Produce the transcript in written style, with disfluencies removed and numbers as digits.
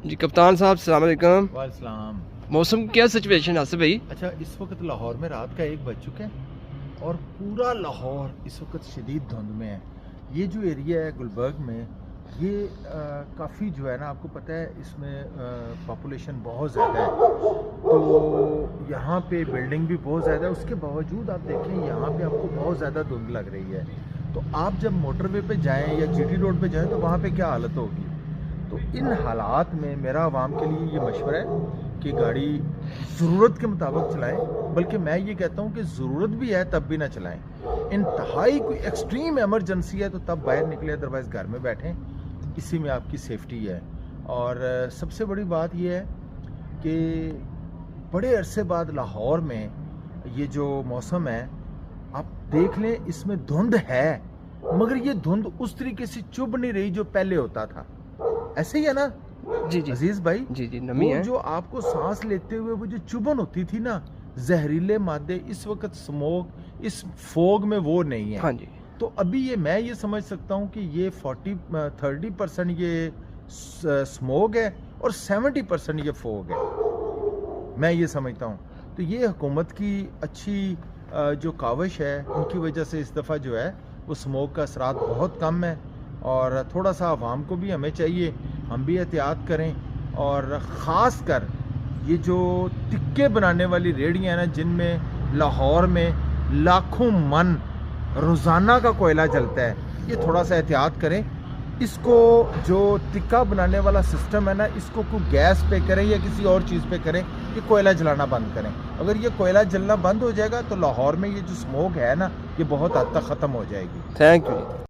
جی کپتان صاحب السلام علیکم. وعلیکم. موسم کی کیا سچویشن ہے آصف بھائی؟ اچھا، اس وقت لاہور میں رات کا 1 بج چکے ہیں اور پورا لاہور اس وقت شدید دھند میں ہے. یہ جو ایریا ہے گلبرگ میں، یہ کافی جو ہے نا، آپ کو پتہ ہے اس میں پاپولیشن بہت زیادہ ہے، تو یہاں پہ بلڈنگ بھی بہت زیادہ ہے. اس کے باوجود آپ دیکھیں یہاں پہ آپ کو بہت زیادہ دھند لگ رہی ہے. تو آپ جب موٹر وے پہ جائیں یا جی ٹی روڈ پہ جائیں تو وہاں پہ کیا حالت ہوگی. تو ان حالات میں میرا عوام کے لیے یہ مشورہ ہے کہ گاڑی ضرورت کے مطابق چلائیں، بلکہ میں یہ کہتا ہوں کہ ضرورت بھی ہے تب بھی نہ چلائیں. انتہائی کوئی ایکسٹریم ایمرجنسی ہے تو تب باہر نکلے، ادروائز گھر میں بیٹھیں، اسی میں آپ کی سیفٹی ہے. اور سب سے بڑی بات یہ ہے کہ بڑے عرصے بعد لاہور میں یہ جو موسم ہے آپ دیکھ لیں، اس میں دھند ہے مگر یہ دھند اس طریقے سے چبھ نہیں رہی جو پہلے ہوتا تھا. ایسے ہی ہے نا جی جی عزیز بھائی؟ جی نمی وہ ہے. جو آپ کو سانس لیتے ہوئے وہ جو چبھن ہوتی تھی نا، زہریلے مادے، اس وقت سموک اس فوگ میں وہ نہیں ہے. ہاں جی. تو ابھی میں یہ سمجھ سکتا ہوں کہ یہ 30% یہ سموگ ہے اور 70% یہ فوگ ہے، میں یہ سمجھتا ہوں. تو یہ حکومت کی اچھی جو کاوش ہے، ان کی وجہ سے اس دفعہ جو ہے وہ سموگ کا اثرات بہت کم ہے. اور تھوڑا سا عوام کو بھی ہمیں چاہیے ہم بھی احتیاط کریں. اور خاص کر یہ جو تکے بنانے والی ریڑیاں ہیں نا، جن میں لاہور میں لاکھوں من روزانہ کا کوئلہ جلتا ہے، یہ تھوڑا سا احتیاط کریں. اس کو جو تکا بنانے والا سسٹم ہے نا، اس کو کوئی گیس پہ کریں یا کسی اور چیز پہ کریں، یہ کوئلہ جلانا بند کریں. اگر یہ کوئلہ جلنا بند ہو جائے گا تو لاہور میں یہ جو سموگ ہے نا، یہ بہت حد تک ختم ہو جائے گی. Thank you.